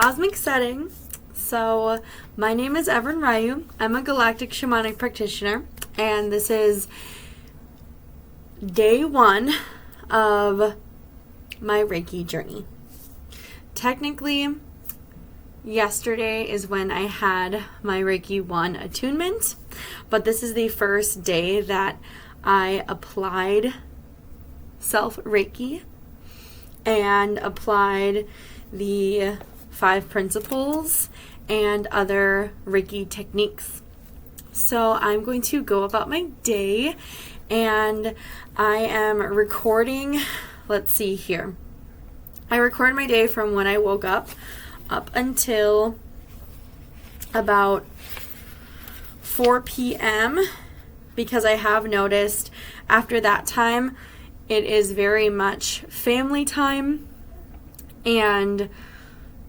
cosmic setting. So my name is Evan Ryu. I'm a Galactic Shamanic practitioner, and this is day 1 of my Reiki journey. Technically, yesterday is when I had my Reiki 1 attunement, but this is the first day that I applied self-Reiki and applied the 5 principles and other Reiki techniques. So I'm going to go about my day, and I am recording, let's see here. I record my day from when I woke up until about 4 p.m. because I have noticed after that time it is very much family time and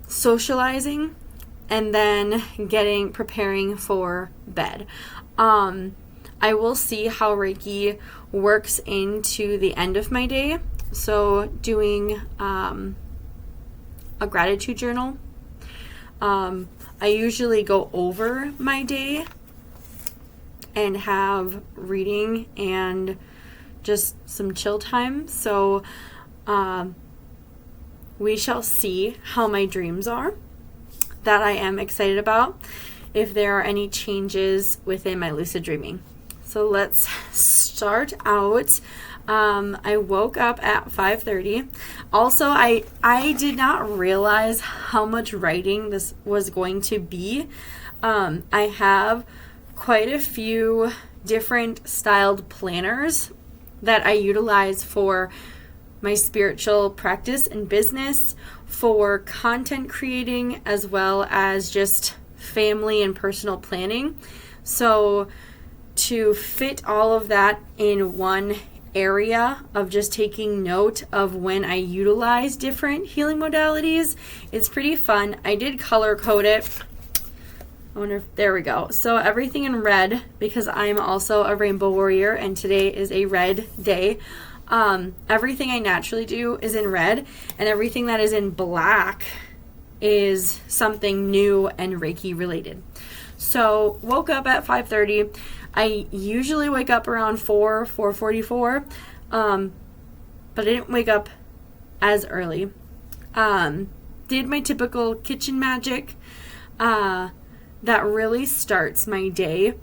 socializing, and then preparing for bed. I will see how Reiki works into the end of my day. So doing a gratitude journal. I usually go over my day and have reading and just some chill time. So we shall see how my dreams are, that I am excited about, if there are any changes within my lucid dreaming. So let's start out. I woke up at 5:30. Also, I did not realize how much writing this was going to be. I have quite a few different styled planners that I utilize for my spiritual practice and business, for content creating, as well as just family and personal planning. So to fit all of that in one area of just taking note of when I utilize different healing modalities, it's pretty fun. I did color code it. I wonder if, there we go. So everything in red, because I'm also a rainbow warrior and today is a red day. Everything I naturally do is in red, and everything that is in black is something new and Reiki related. So woke up at 5:30. I usually wake up around 4:44, but I didn't wake up as early. Did my typical kitchen magic. That really starts my day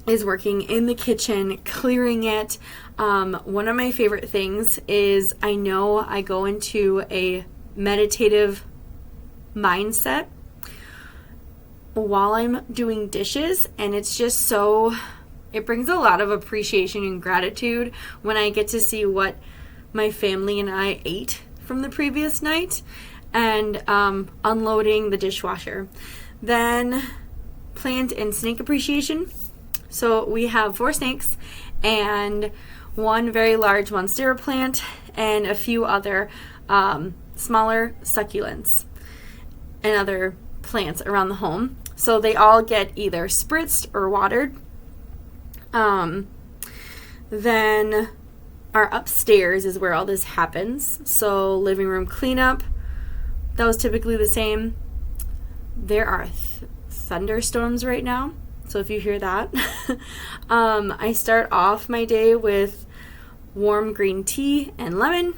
is working in the kitchen, clearing it. One of my favorite things is I know I go into a meditative mindset while I'm doing dishes, and it's just it brings a lot of appreciation and gratitude when I get to see what my family and I ate from the previous night, and unloading the dishwasher. Then plant and snake appreciation. So we have 4 snakes and 1 very large monstera plant and a few other smaller succulents and other plants around the home. So they all get either spritzed or watered. Then our upstairs is where all this happens. So living room cleanup, that was typically the same. There are thunderstorms right now, so if you hear that. I start off my day with warm green tea and lemon.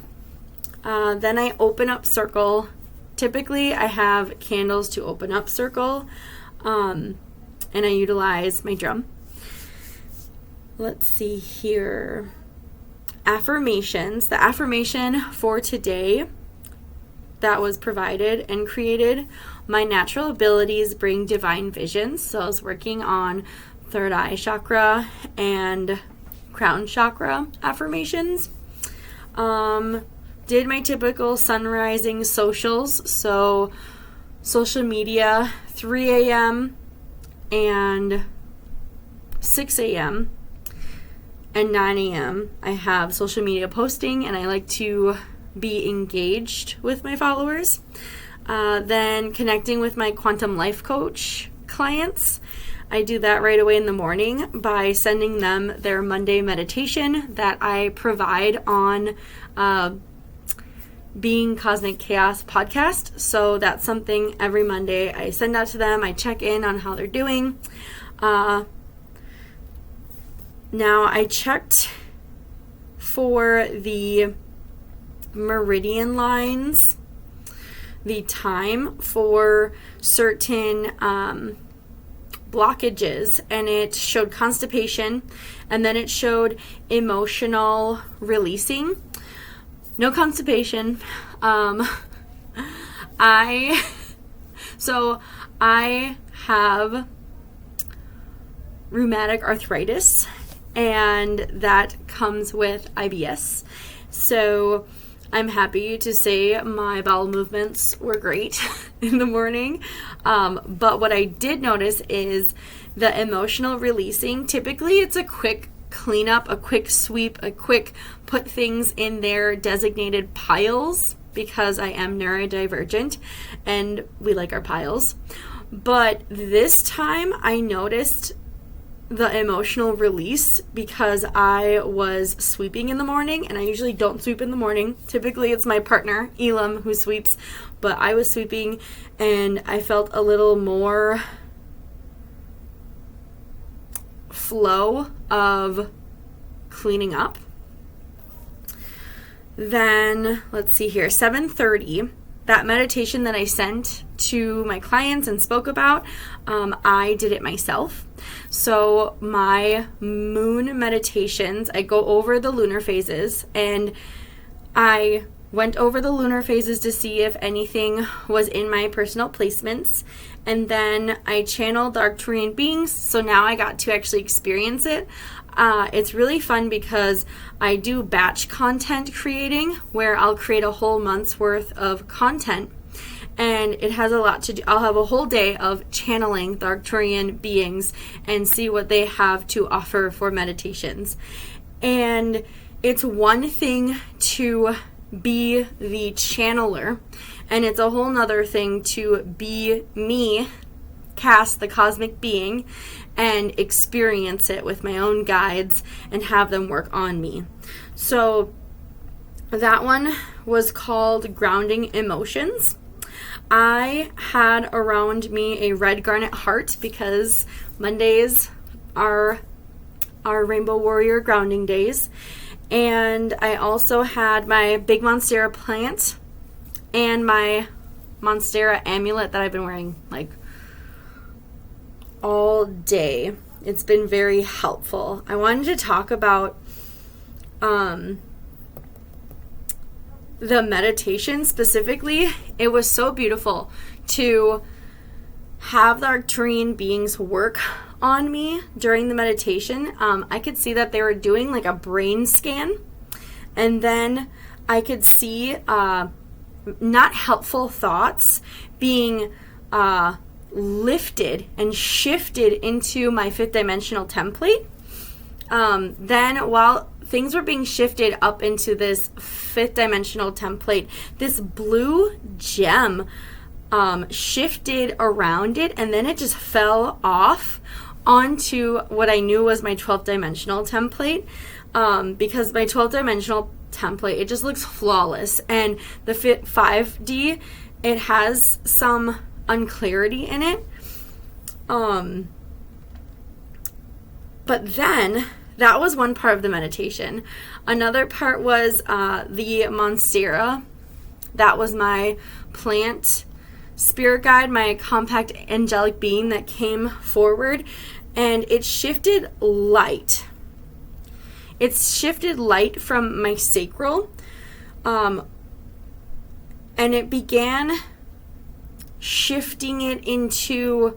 Then I open up circle. Typically, I have candles to open up circle, and I utilize my drum. Let's see here. Affirmations. The affirmation for today that was provided and created: my natural abilities bring divine visions. So I was working on third eye chakra and crown chakra affirmations. Did my typical sunrising socials. So social media, 3 a.m. and 6 a.m. and 9 a.m. I have social media posting, and I like to be engaged with my followers. Then connecting with my quantum life coach clients. I do that right away in the morning by sending them their Monday meditation that I provide on Being Cosmic Chaos podcast. So that's something every Monday I send out to them. I check in on how they're doing. Now I checked for the meridian lines, the time for certain blockages, and it showed constipation, and then it showed emotional releasing. No constipation. I have rheumatic arthritis, and that comes with IBS. So I'm happy to say my bowel movements were great in the morning. But what I did notice is the emotional releasing. Typically, it's a quick cleanup, a quick sweep, a quick put things in their designated piles, because I am neurodivergent and we like our piles. But this time I noticed the emotional release because I was sweeping in the morning, and I usually don't sweep in the morning. Typically it's my partner, Elam, who sweeps, but I was sweeping and I felt a little more flow of cleaning up. Then let's see here, 7:30, that meditation that I sent to my clients and spoke about, I did it myself. So my moon meditations, I go over the lunar phases, and I went over the lunar phases to see if anything was in my personal placements. And then I channeled the Arcturian beings, so now I got to actually experience it. It's really fun because I do batch content creating, where I'll create a whole month's worth of content. And it has a lot to do. I'll have a whole day of channeling the Arcturian beings and see what they have to offer for meditations. And it's one thing to be the channeler, and it's a whole nother thing to be me, Cass, the cosmic being, and experience it with my own guides and have them work on me. So that one was called Grounding Emotions. I had around me a red garnet heart because Mondays are our Rainbow Warrior grounding days. And I also had my big Monstera plant and my Monstera amulet that I've been wearing like all day. It's been very helpful. I wanted to talk about the meditation specifically. It was so beautiful to have the Arcturian beings work on me during the meditation. I could see that they were doing like a brain scan, and then I could see not helpful thoughts being lifted and shifted into my fifth dimensional template. Then while things were being shifted up into this fifth dimensional template, this blue gem shifted around it, and then it just fell off onto what I knew was my 12th dimensional template, because my 12th dimensional template, it just looks flawless, and the 5D, it has some unclarity in it. But then that was one part of the meditation. Another part was the Monstera. That was my plant spirit guide, my compact angelic being that came forward, and it shifted light. It's shifted light from my sacral, and it began shifting it into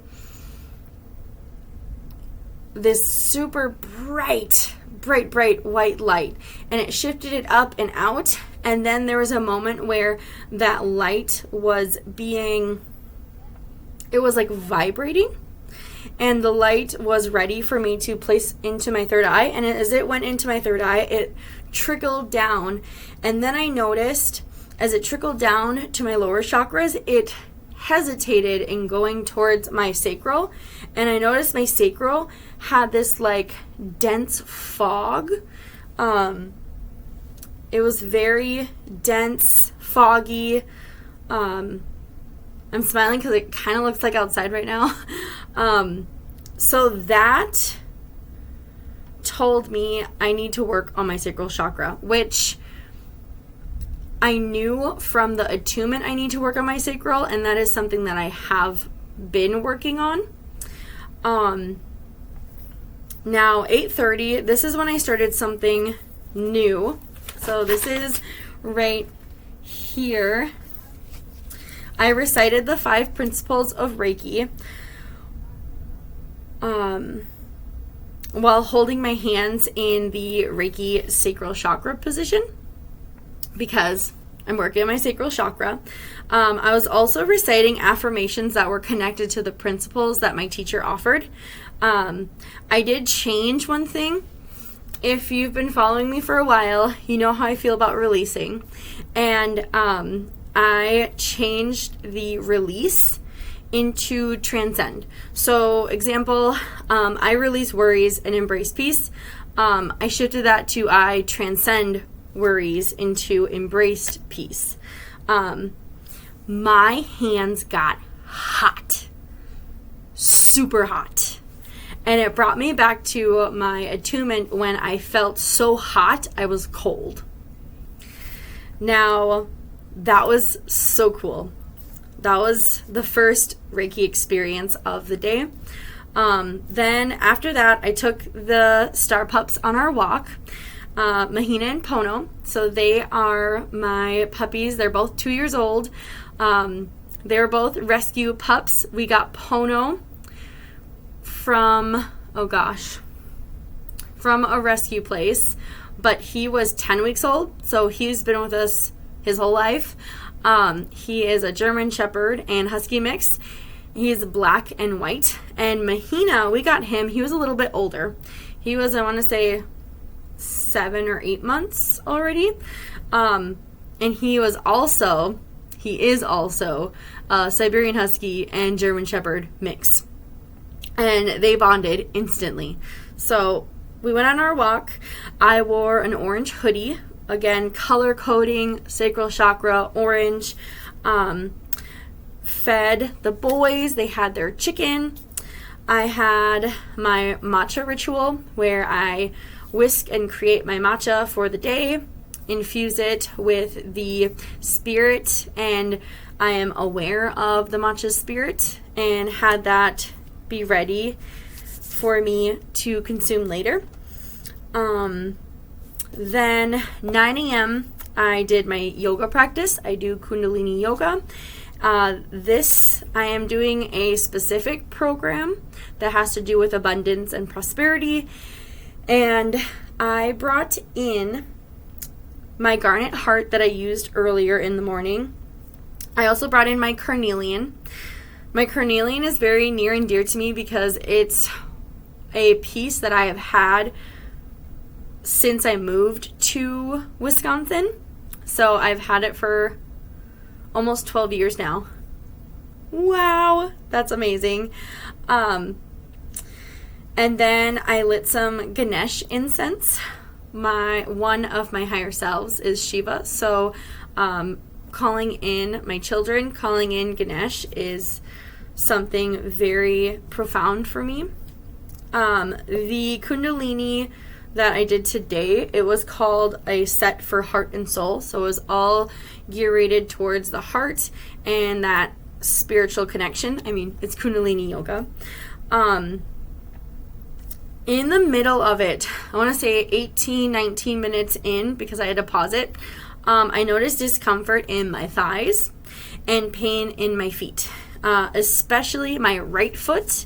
this super bright white light, and it shifted it up and out. And then there was a moment where that light was it was like vibrating, and the light was ready for me to place into my third eye. And as it went into my third eye, it trickled down. And then I noticed as it trickled down to my lower chakras, it hesitated in going towards my sacral. And I noticed my sacral had this like dense fog. It was very dense, foggy. I'm smiling because it kind of looks like outside right now. So that told me I need to work on my sacral chakra, which I knew from the attunement I need to work on my sacral, and that is something that I have been working on. Now 8:30, this is when I started something new. So this is right here. I recited the 5 principles of Reiki while holding my hands in the Reiki sacral chakra position because I'm working on my sacral chakra. I was also reciting affirmations that were connected to the principles that my teacher offered. I did change one thing. If you've been following me for a while, you know how I feel about releasing. And I changed the release into transcend. So, example, I release worries and embrace peace. I shifted that to I transcend worries into embraced peace. My hands got hot, super hot. And it brought me back to my attunement when I felt so hot, I was cold. Now, that was so cool. That was the first Reiki experience of the day. Then after that, I took the Star Pups on our walk, Mahina and Pono. So they are my puppies. They're both 2 years old. They were both rescue pups. We got Pono from a rescue place, but he was 10 weeks old, so he's been with us his whole life. He is a German Shepherd and Husky mix. He's black and white. And Mahina, we got him, he was a little bit older. He was, I want to say, 7 or 8 months already. And he is also a Siberian Husky and German Shepherd mix. And they bonded instantly. So we went on our walk. I wore an orange hoodie. Again, color coding, sacral chakra, orange. Fed the boys. They had their chicken. I had my matcha ritual where I whisk and create my matcha for the day, infuse it with the spirit, and I am aware of the matcha spirit, and had that be ready for me to consume later. Then 9 a.m. I did my yoga practice. I do Kundalini yoga. This I am doing a specific program that has to do with abundance and prosperity. And I brought in my garnet heart that I used earlier in the morning. I also brought in my carnelian. My carnelian is very near and dear to me because it's a piece that I have had since I moved to Wisconsin. So I've had it for almost 12 years now. Wow, that's amazing. And then I lit some Ganesh incense. One of my higher selves is Shiva. So calling in my children, calling in Ganesh is something very profound for me. The Kundalini that I did today, it was called a set for heart and soul. So it was all geared towards the heart and that spiritual connection. I mean, it's Kundalini yoga. In the middle of it, I want to say 18, 19 minutes in, because I had to pause it, I noticed discomfort in my thighs and pain in my feet, especially my right foot,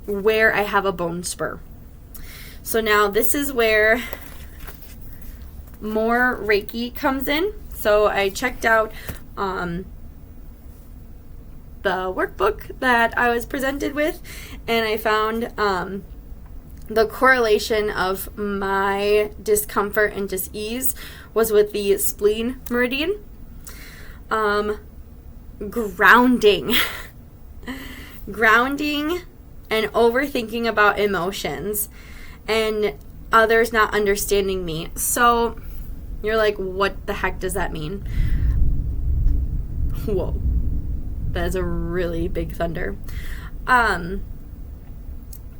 where I have a bone spur. So now this is where more Reiki comes in. So I checked out the workbook that I was presented with, and I found the correlation of my discomfort and dis-ease was with the spleen meridian. Grounding and overthinking about emotions and others not understanding me. So You're like, what the heck does that mean? Whoa. That is a really big thunder.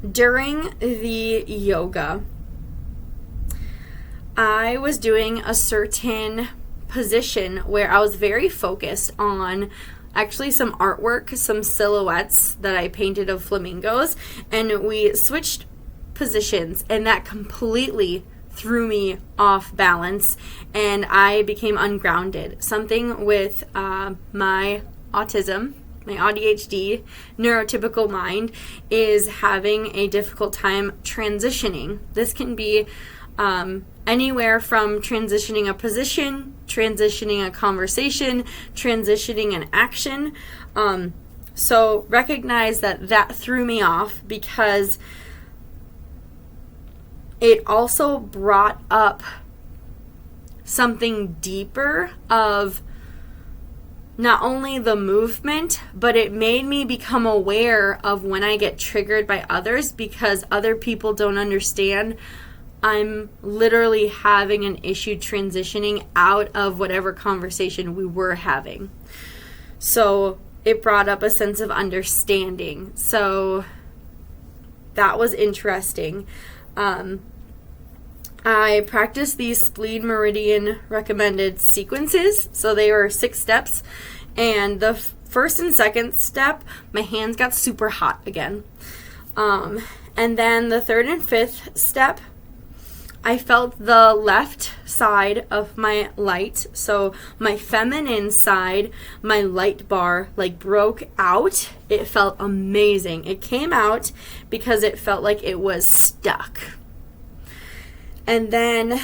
During the yoga, I was doing a certain position where I was very focused on actually some artwork, some silhouettes that I painted of flamingos, and we switched positions, and that completely threw me off balance, and I became ungrounded. Something with my autism, my AuDHD, neurotypical mind, is having a difficult time transitioning. This can be anywhere from transitioning a position, transitioning a conversation, transitioning an action. So recognize that threw me off, because it also brought up something deeper of not only the movement, but it made me become aware of when I get triggered by others, because other people don't understand. I'm literally having an issue transitioning out of whatever conversation we were having. So it brought up a sense of understanding. So that was interesting. I practiced these spleen meridian recommended sequences. So they were 6 steps. And the first and second step, my hands got super hot again. And then the third and fifth step, I felt the left side of my light, so my feminine side, my light bar, like broke out. It felt amazing. It came out because it felt like it was stuck. And then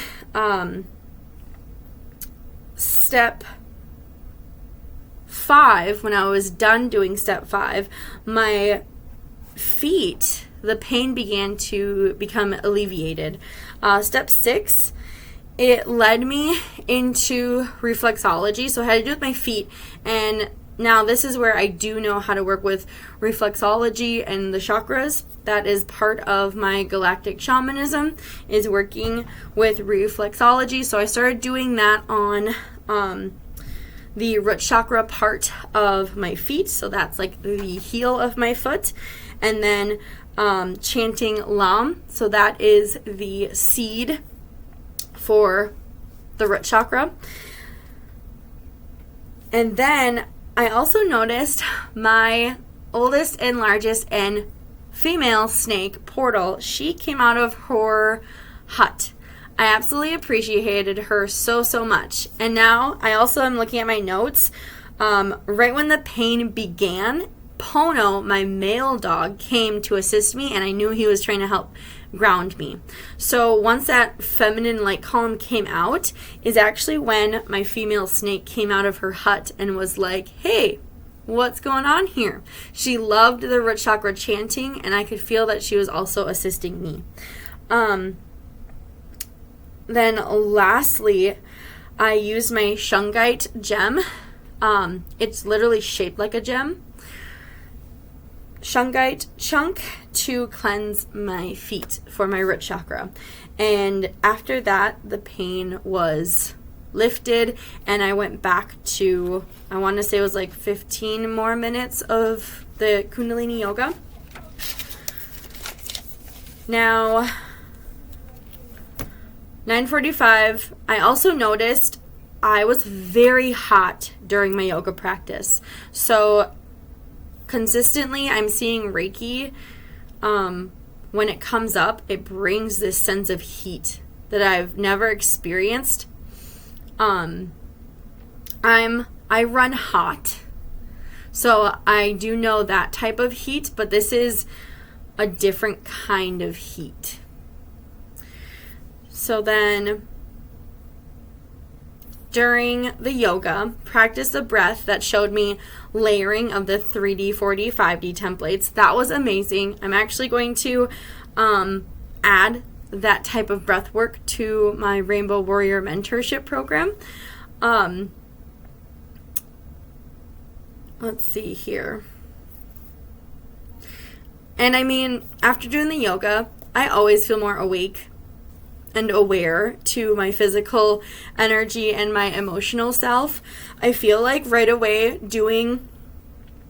step 5, when I was done doing step 5, my feet, the pain began to become alleviated. Step 6, it led me into reflexology. So I had to do with my feet. And now this is where I do know how to work with reflexology and the chakras. That is part of my galactic shamanism, is working with reflexology. So I started doing that on the root chakra part of my feet. So that's like the heel of my foot. And then chanting Lam, so that is the seed for the root chakra. And then I also noticed my oldest and largest and female snake, Portal, she came out of her hut. I absolutely appreciated her so much. And now I also am looking at my notes. Right when the pain began, Pono, my male dog, came to assist me, and I knew he was trying to help ground me. So once that feminine light column came out is actually when my female snake came out of her hut and was like, hey, what's going on here? She loved the root chakra chanting, and I could feel that she was also assisting me. Then lastly, I used my shungite gem. It's literally shaped like a gem. Shungite chunk to cleanse my feet for my root chakra. And after that, the pain was lifted, and I went back to, I want to say it was like 15 more minutes of the Kundalini yoga. Now, 9:45, I also noticed I was very hot during my yoga practice. So consistently, I'm seeing Reiki. When it comes up, it brings this sense of heat that I've never experienced. I run hot, so I do know that type of heat, but this is a different kind of heat. So then, during the yoga, practiced a breath that showed me layering of the 3D, 4D, 5D templates. That was amazing. I'm actually going to add that type of breath work to my Rainbow Warrior mentorship program. Let's see here. And I mean, after doing the yoga, I always feel more awake. and aware to my physical energy and my emotional self. I feel like right away doing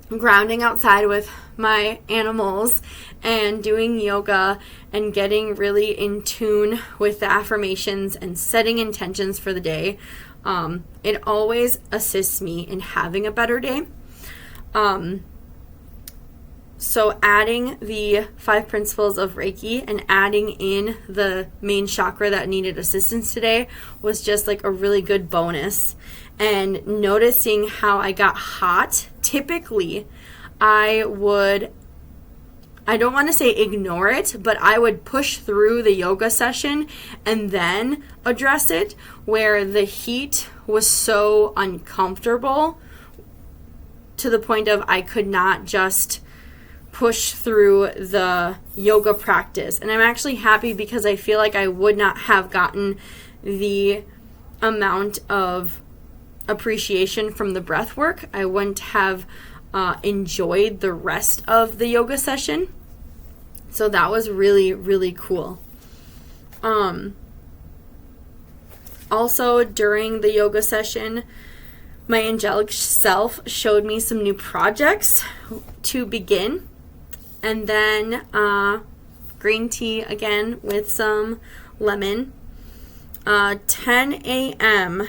grounding outside with my animals and doing yoga and getting really in tune with the affirmations and setting intentions for the day, it always assists me in having a better day. So adding the 5 principles of Reiki and adding in the main chakra that needed assistance today was just like a really good bonus. And noticing how I got hot, typically I don't want to say ignore it, but I would push through the yoga session and then address it, where the heat was so uncomfortable to the point of I could not just push through the yoga practice. And I'm actually happy because I feel like I would not have gotten the amount of appreciation from the breath work. I wouldn't have enjoyed the rest of the yoga session. So that was really, really cool. Also, during the yoga session, my angelic self showed me some new projects to begin. And then green tea again with some lemon. 10 a.m.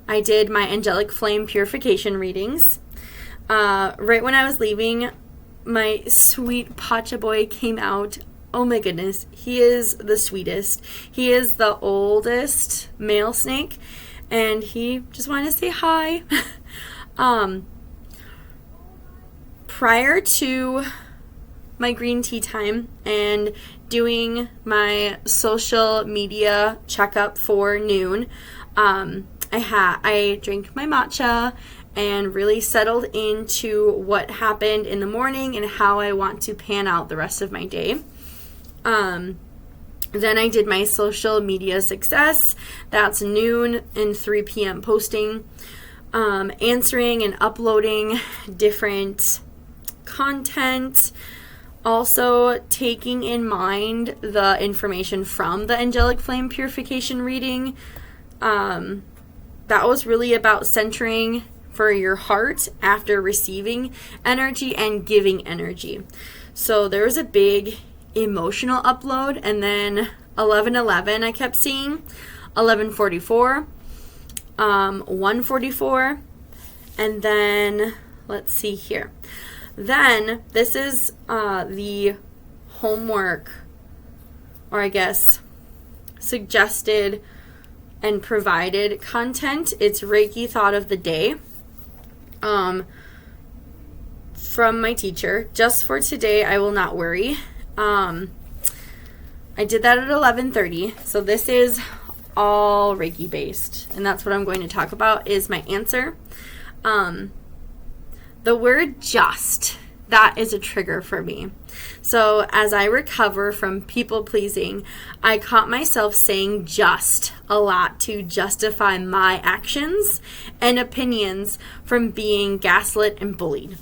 I did my angelic flame purification readings. Right when I was leaving, my sweet Pacha boy came out. Oh my goodness, he is the sweetest. He is the oldest male snake, and he just wanted to say hi. Prior to my green tea time and doing my social media checkup for noon, I drank my matcha and really settled into what happened in the morning and how I want to pan out the rest of my day. Then I did my social media success. That's noon and 3 p.m. posting, answering and uploading different content. Also taking in mind the information from the angelic flame purification reading. That was really about centering for your heart after receiving energy and giving energy. So there was a big emotional upload, and then 11:11 I kept seeing, 11:44, 1:44, and then let's see here. Then this is the homework, or I guess suggested and provided content. It's Reiki Thought of the Day from my teacher. Just for today, I will not worry. I did that at 11:30. So this is all Reiki based, and that's what I'm going to talk about is my answer. The word just, that is a trigger for me. So as I recover from people pleasing, I caught myself saying just a lot to justify my actions and opinions from being gaslit and bullied.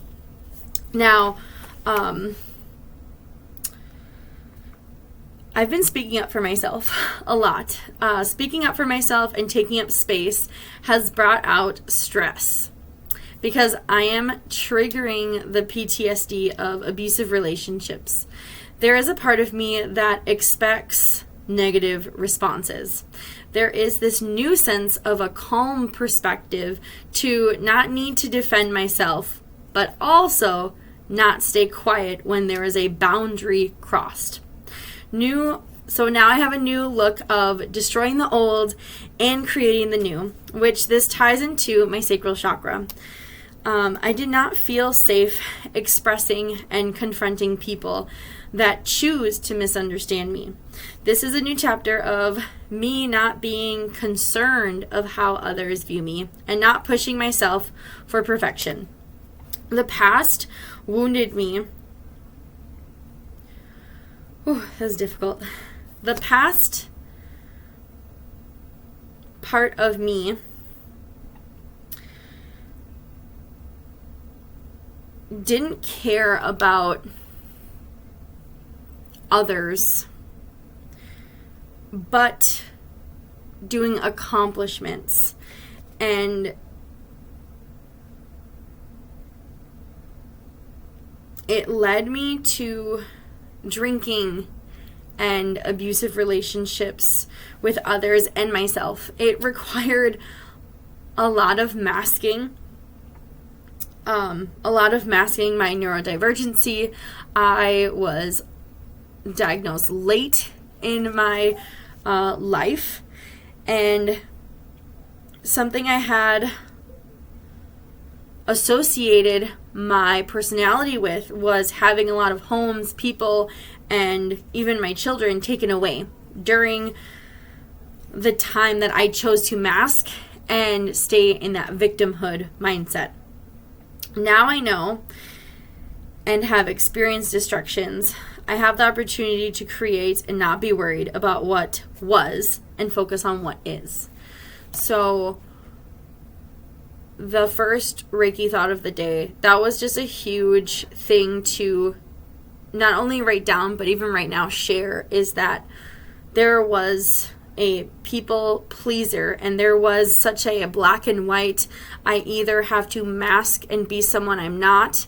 Now, I've been speaking up for myself a lot. Speaking up for myself and taking up space has brought out stress, because I am triggering the PTSD of abusive relationships. There is a part of me that expects negative responses. There is this new sense of a calm perspective to not need to defend myself, but also not stay quiet when there is a boundary crossed. So now I have a new look of destroying the old and creating the new, which this ties into my sacral chakra. I did not feel safe expressing and confronting people that choose to misunderstand me. This is a new chapter of me not being concerned of how others view me and not pushing myself for perfection. The past wounded me. That was difficult. The past part of me didn't care about others but doing accomplishments. And it led me to drinking and abusive relationships with others and myself. It required a lot of masking. My neurodivergency. I was diagnosed late in my life, and something I had associated my personality with was having a lot of homes, people, and even my children taken away during the time that I chose to mask and stay in that victimhood mindset. Now I know and have experienced destructions. I have the opportunity to create and not be worried about what was and focus on what is. So the first Reiki thought of the day, that was just a huge thing to not only write down, but even right now share, is that there was a people pleaser, and there was such a black and white. I either have to mask and be someone I'm not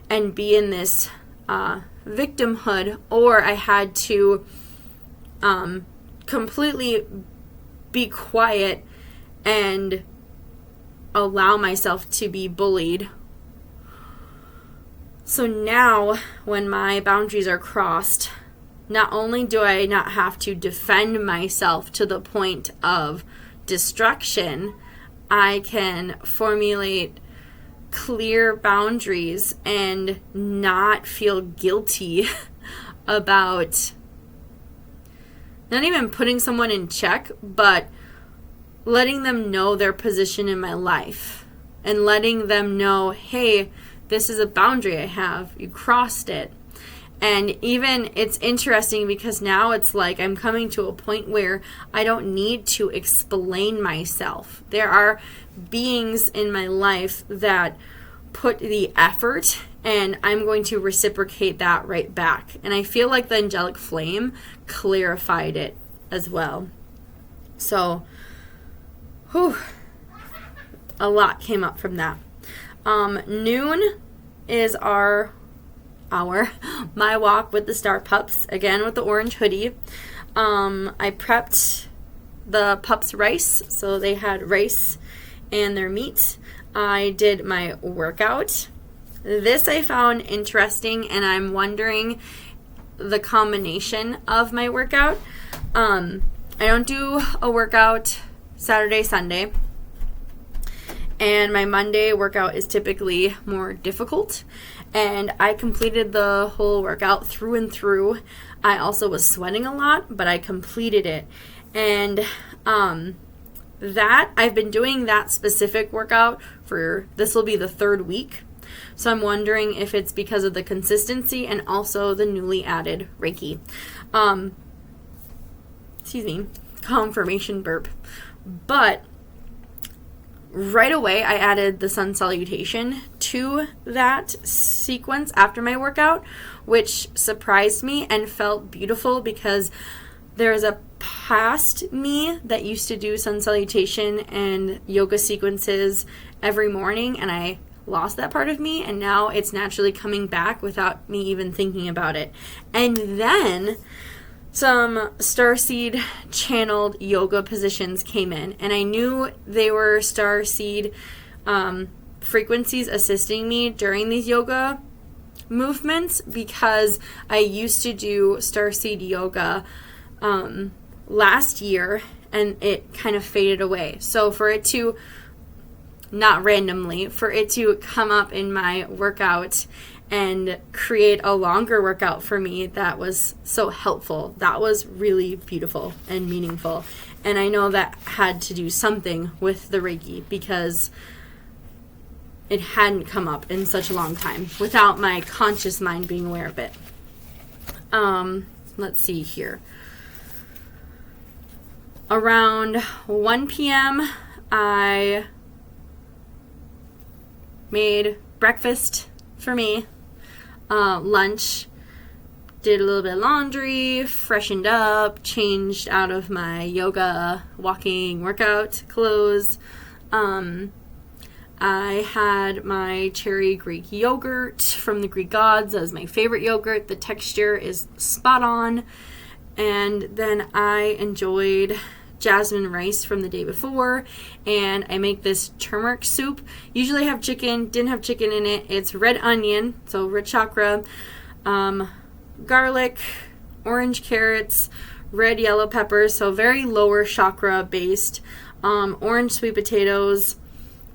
and be in this victimhood, or I had to completely be quiet and allow myself to be bullied. So now when my boundaries are crossed, not only do I not have to defend myself to the point of destruction, I can formulate clear boundaries and not feel guilty about not even putting someone in check, but letting them know their position in my life and letting them know, hey, this is a boundary I have. You crossed it. And even it's interesting because now it's like I'm coming to a point where I don't need to explain myself. There are beings in my life that put the effort, and I'm going to reciprocate that right back. And I feel like the angelic flame clarified it as well. So, a lot came up from that. Noon is my walk with the Star Pups, again with the orange hoodie. I prepped the pups rice, so they had rice and their meat. I did my workout. This I found interesting, and I'm wondering the combination of my workout. I don't do a workout Saturday, Sunday. And my Monday workout is typically more difficult. And I completed the whole workout through and through. I also was sweating a lot, but I completed it. And that I've been doing that specific workout for, this will be the 3rd week. So I'm wondering if it's because of the consistency and also the newly added Reiki. Confirmation burp. But right away, I added the sun salutation to that sequence after my workout, which surprised me and felt beautiful because there's a past me that used to do sun salutation and yoga sequences every morning, and I lost that part of me, and now it's naturally coming back without me even thinking about it. And then some starseed channeled yoga positions came in, and I knew they were starseed frequencies assisting me during these yoga movements because I used to do starseed yoga last year, and it kind of faded away. So for it to, not randomly, for it to come up in my workout and create a longer workout for me, that was so helpful. That was really beautiful and meaningful. And I know that had to do something with the Reiki because it hadn't come up in such a long time without my conscious mind being aware of it. Let's see here. Around 1 p.m., I made breakfast for me, lunch, did a little bit of laundry, freshened up, changed out of my yoga, walking, workout clothes. I had my cherry Greek yogurt from the Greek gods as my favorite yogurt. The texture is spot on. And then I enjoyed jasmine rice from the day before, and I make this turmeric soup. Usually I have chicken, didn't have chicken in it. It's red onion, so red chakra, garlic, orange carrots, red yellow peppers, so very lower chakra based, orange sweet potatoes,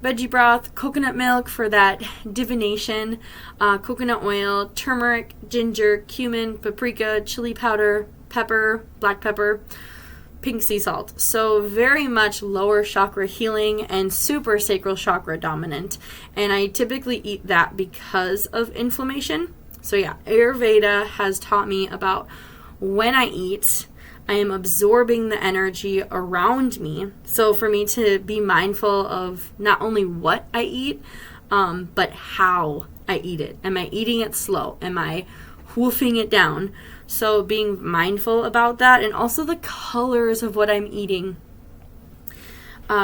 veggie broth, coconut milk for that divination, coconut oil, turmeric, ginger, cumin, paprika, chili powder, pepper, black pepper, pink sea salt. So very much lower chakra healing and super sacral chakra dominant. And I typically eat that because of inflammation. So yeah, Ayurveda has taught me about when I eat, I am absorbing the energy around me. So for me to be mindful of not only what I eat, but how I eat it. Am I eating it slow? Am I wolfing it down? So being mindful about that, and also the colors of what I'm eating.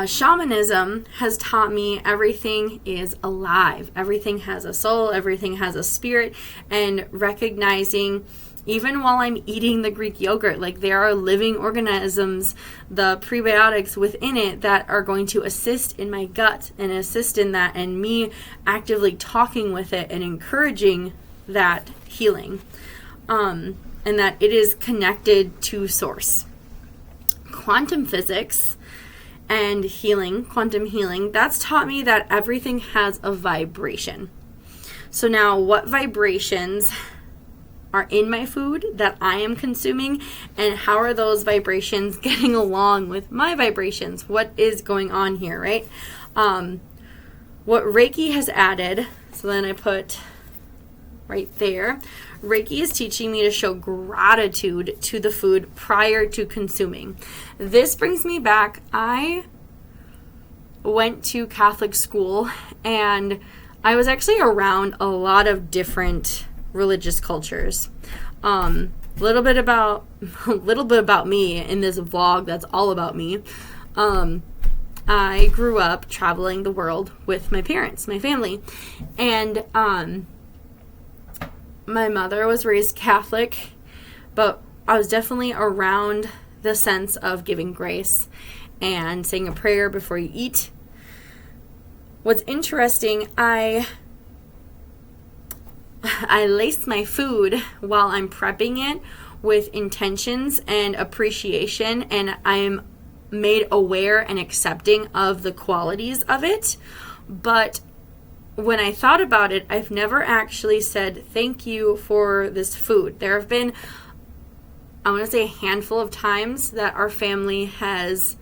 Shamanism has taught me everything is alive. Everything has a soul. Everything has a spirit. And recognizing, even while I'm eating the Greek yogurt, like there are living organisms, the prebiotics within it that are going to assist in my gut and assist in that, and me actively talking with it and encouraging that healing. And that it is connected to source. Quantum physics and healing, quantum healing, that's taught me that everything has a vibration. So now what vibrations are in my food that I am consuming, and how are those vibrations getting along with my vibrations? What is going on here, right? What Reiki has added, so then I put right there, Reiki is teaching me to show gratitude to the food prior to consuming. This brings me back. I went to Catholic school, and I was actually around a lot of different religious cultures. A little bit about me in this vlog that's all about me. I grew up traveling the world with my parents, my family, and my mother was raised Catholic, but I was definitely around the sense of giving grace and saying a prayer before you eat. What's interesting, I lace my food while I'm prepping it with intentions and appreciation, and I'm made aware and accepting of the qualities of it. But when I thought about it, I've never actually said thank you for this food. There have been, I want to say, a handful of times that our family has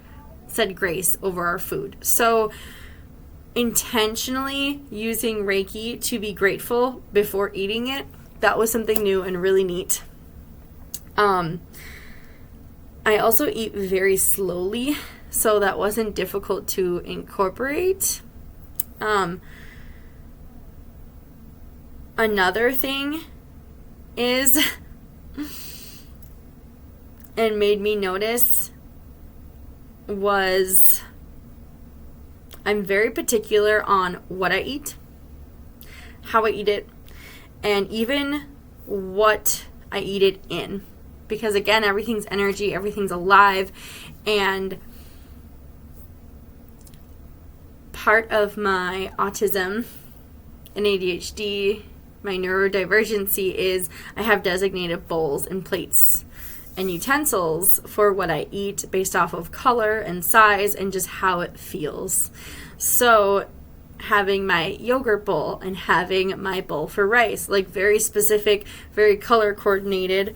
said grace over our food. So intentionally using Reiki to be grateful before eating it, that was something new and really neat. I also eat very slowly, so that wasn't difficult to incorporate. Another thing is, and made me notice, was I'm very particular on what I eat, how I eat it, and even what I eat it in. Because again, everything's energy, everything's alive, and part of my autism and ADHD, my neurodivergency, is I have designated bowls and plates and utensils for what I eat based off of color and size and just how it feels. So having my yogurt bowl and having my bowl for rice, like very specific, very color coordinated,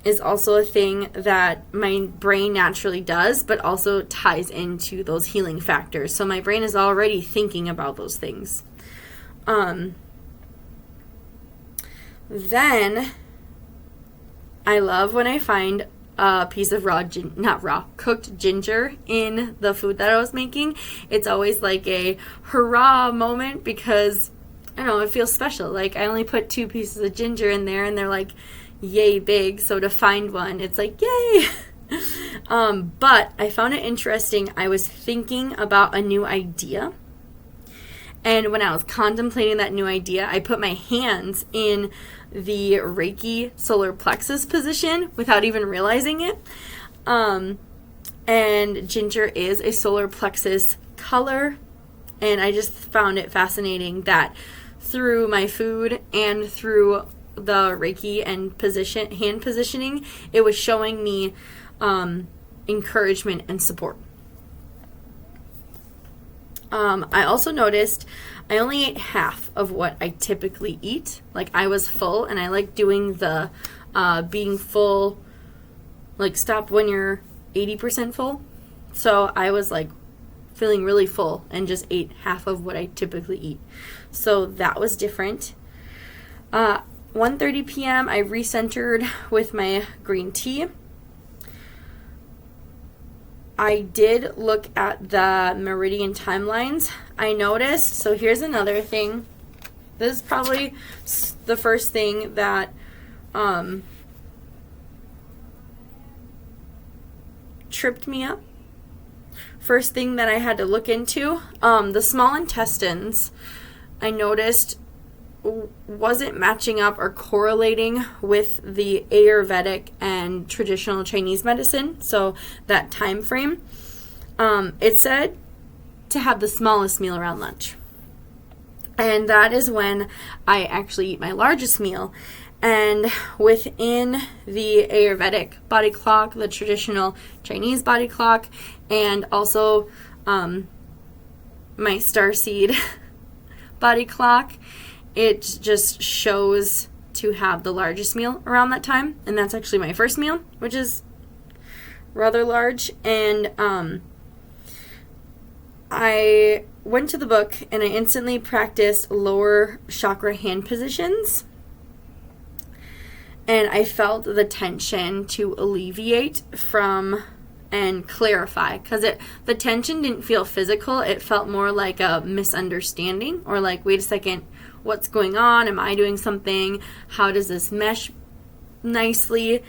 is also a thing that my brain naturally does, but also ties into those healing factors. So my brain is already thinking about those things. Then I love when I find a piece of cooked ginger in the food that I was making. It's always like a hurrah moment because I don't know, it feels special. Like, I only put 2 pieces of ginger in there, and they're like yay big, so to find one, it's like yay. But I found it interesting. I was thinking about a new idea, and when I was contemplating that new idea, I put my hands in the Reiki solar plexus position without even realizing it. And ginger is a solar plexus color, and I just found it fascinating that through my food and through the Reiki and hand positioning, it was showing me encouragement and support. I also noticed I only ate half of what I typically eat. Like, I was full, and I like doing the being full, like, stop when you're 80% full. So I was like feeling really full and just ate half of what I typically eat. So that was different. 1:30 p.m. I recentered with my green tea. I did look at the meridian timelines. I noticed, so here's another thing. This is probably the first thing that tripped me up. First thing that I had to look into, the small intestines, I noticed wasn't matching up or correlating with the Ayurvedic and traditional Chinese medicine, so that time frame. It said to have the smallest meal around lunch. And that is when I actually eat my largest meal. And within the Ayurvedic body clock, the traditional Chinese body clock, and also my starseed body clock, it just shows to have the largest meal around that time. And that's actually my first meal, which is rather large. And I went to the book and I instantly practiced lower chakra hand positions. And I felt the tension to alleviate from and clarify, because the tension didn't feel physical. It felt more like a misunderstanding, or like, wait a second, what's going on? Am I doing something? How does this mesh nicely?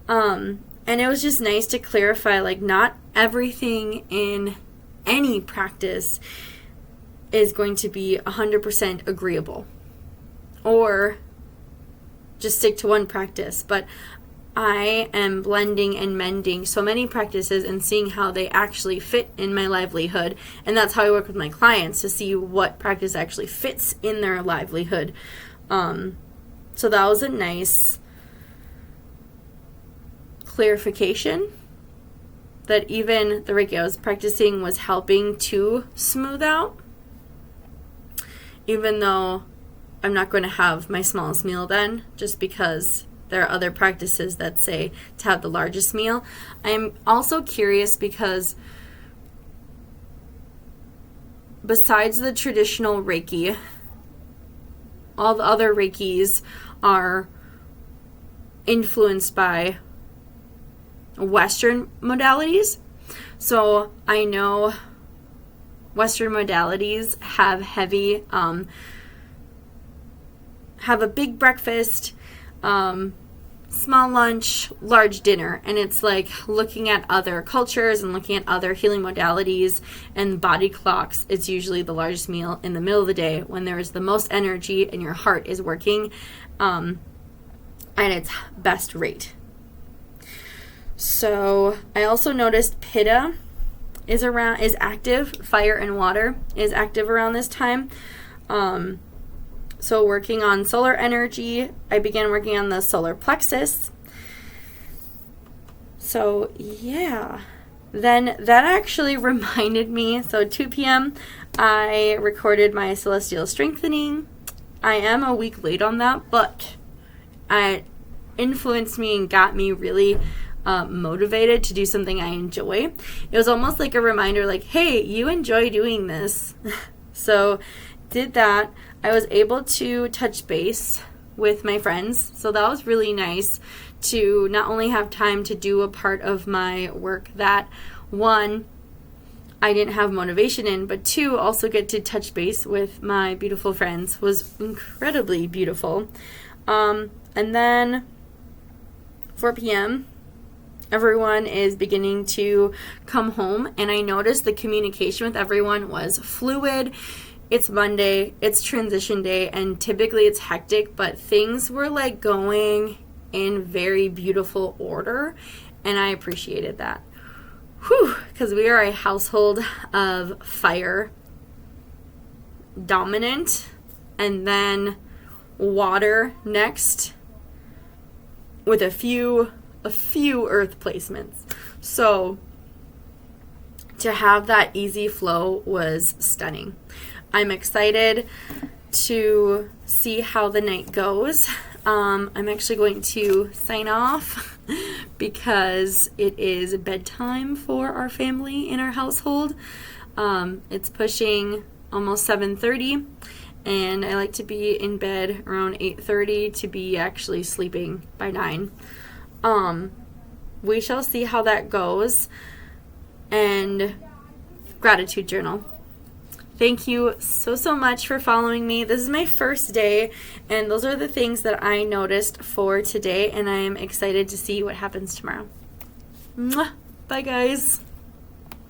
And it was just nice to clarify, like, not everything in any practice is going to be 100% agreeable, or just stick to one practice. But I am blending and mending so many practices and seeing how they actually fit in my livelihood. And that's how I work with my clients, to see what practice actually fits in their livelihood. So that was a nice clarification that even the Reiki I was practicing was helping to smooth out. Even though I'm not going to have my smallest meal then, just because there are other practices that say to have the largest meal. I'm also curious because besides the traditional Reiki, all the other Reikis are influenced by Western modalities. So I know Western modalities have heavy, have a big breakfast, small lunch, large dinner. And it's like looking at other cultures and looking at other healing modalities and body clocks. It's usually the largest meal in the middle of the day when there is the most energy and your heart is working at its best rate. So I also noticed Pitta is active. Fire and water is active around this time. So working on solar energy, I began working on the solar plexus. So yeah, then that actually reminded me. So 2 p.m. I recorded my celestial strengthening. I am a week late on that, but it influenced me and got me really motivated to do something I enjoy. It was almost like a reminder, like, hey, you enjoy doing this. So did that. I was able to touch base with my friends, so that was really nice to not only have time to do a part of my work that, one, I didn't have motivation in, but 2, also get to touch base with my beautiful friends was incredibly beautiful. And then 4 p.m., everyone is beginning to come home, and I noticed the communication with everyone was fluid. It's Monday, it's transition day, and typically it's hectic, but things were like going in very beautiful order, and I appreciated that. Whew, because we are a household of fire dominant, and then water next, with a few earth placements. So to have that easy flow was stunning. I'm excited to see how the night goes. I'm actually going to sign off because it is bedtime for our family in our household. It's pushing almost 7:30, and I like to be in bed around 8:30 to be actually sleeping by 9. We shall see how that goes. And gratitude journal. Thank you so much for following me. This is my first day, and those are the things that I noticed for today, and I am excited to see what happens tomorrow. Mwah! Bye, guys.